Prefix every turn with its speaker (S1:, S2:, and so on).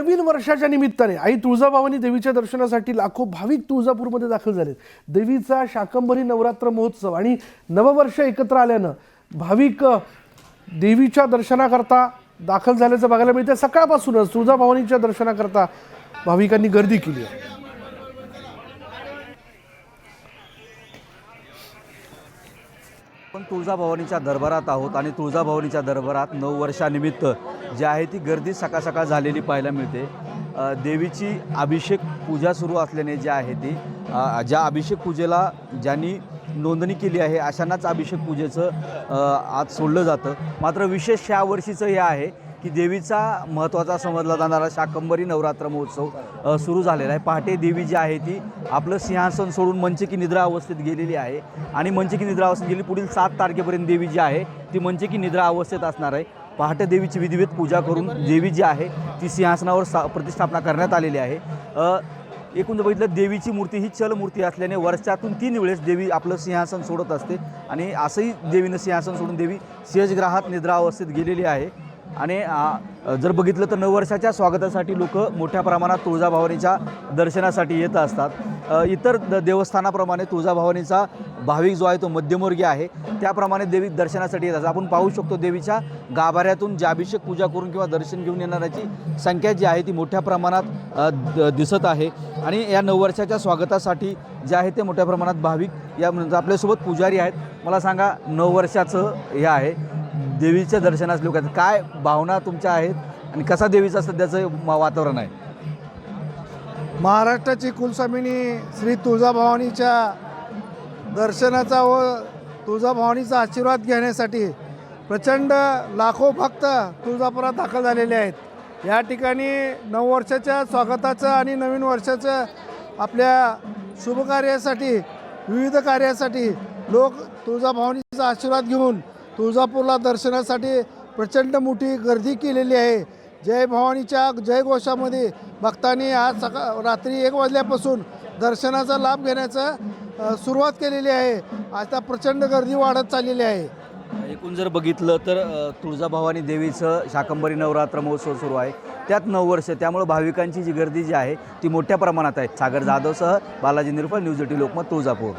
S1: नवीन वर्षाच्या निमित्ताने आई तुळजाभवानी देवीच्या दर्शनासाठी लाखो भाविक तुळजापूरमध्ये दाखल झालेत। देवीचा शाकंभरी नवरात्र महोत्सव आणि नववर्ष एकत्र आल्यानं भाविक देवीच्या दर्शनाकरता दाखल झाल्याचं बघायला मिळतं। सकाळपासूनच तुळजाभवानीच्या दर्शनाकरता भाविकांनी गर्दी केली आहे।
S2: पण तुळजाभवानीच्या दरबारात आहोत आणि तुळजाभवानीच्या दरबारात नववर्षानिमित्त जी आहे ती गर्दी सकाळ सकाळ झालेली पाहायला मिळते। देवीची अभिषेक पूजा सुरू असल्याने जी आहे ती ज्या अभिषेक पूजेला ज्यांनी नोंदणी केली आहे अशांनाच अभिषेक पूजेचं आज सोडलं जातं। मात्र विशेष या वर्षीचं हे आहे की देवीचा महत्त्वाचा समजला जाणारा शाकंभरी नवरात्र महोत्सव सुरू झालेला आहे। पहाटे देवी जी आहे ती आपलं सिंहासन सोडून मंचकी निद्रा अवस्थेत गेलेली आहे आणि मंचकी निद्रा अवस्थेत गेली। पुढील 7 तारखेपर्यंत देवी जी आहे ती मंचकी निद्रा अवस्थेत असणार आहे। पहाटे देवीची विधिवत पूजा करून देवी जी आहे ती सिंहासनावर प्रतिष्ठापना करण्यात आलेली आहे। एकूण जर बघितलं देवीची मूर्ती ही चल मूर्ती असल्याने वर्षातून 3 वेळेस देवी आपलं सिंहासन सोडत असते आणि असंही देवीनं सिंहासन सोडून देवी सेजग्राहात निद्रा अवस्थेत गेलेली आहे। आणि जर बघितलं तर नववर्षाच्या स्वागतासाठी लोक मोठ्या प्रमाणात तुळजाभवानीच्या दर्शनासाठी येत असतात। इतर देवस्थानाप्रमाणे तुळजाभवानीचा भाविक जो आहे तो मध्यमवर्गीय आहे, त्याप्रमाणे देवी दर्शनासाठी येत असतात। आपण पाहू शकतो देवीच्या गाभाऱ्यातून जे अभिषेक पूजा करून किंवा दर्शन घेऊन येणाऱ्याची संख्या जी आहे ती मोठ्या प्रमाणात दिसत आहे। आणि या नववर्षाच्या स्वागतासाठी जे आहे ते मोठ्या प्रमाणात भाविक या आपल्यासोबत पुजारी आहेत। मला सांगा, नववर्षाचं हे आहे, देवीच्या दर्शनास लोक आहेत, काय भावना तुमच्या आहेत आणि कसा देवीचं सध्याचं वातावरण आहे?
S3: महाराष्ट्राची कुलस्वामिनी श्री तुळजाभवानीच्या दर्शनाचा व तुळजाभवानीचा आशीर्वाद घेण्यासाठी प्रचंड लाखो भक्त तुळजापुरात दाखल झालेले आहेत। या ठिकाणी नववर्षाच्या स्वागताचं आणि नवीन वर्षाचं आपल्या शुभकार्यासाठी विविध कार्यासाठी लोक तुळजाभवानीचा आशीर्वाद घेऊन तुळजापूरला दर्शनासाठी प्रचंड मोठी गर्दी केलेली आहे। जय भवानीच्या जयघोषामध्ये भक्तांनी आज रात्री 1 वाजल्यापासून दर्शनाचा लाभ घेण्याचा सुरुवात केलेली आहे। आता प्रचंड गर्दी वाढत चाललेली आहे।
S2: एकूण जर बघितलं तर तुळजाभवानी देवीचं शाकंभरी नवरात्र महोत्सव सुरू आहे, त्यात नववर्ष, त्यामुळे भाविकांची जी गर्दी जी आहे ती मोठ्या प्रमाणात आहे। सागर जाधवसह बालाजी निरुपल, न्यूज 18 लोकमत, तुळजापूर।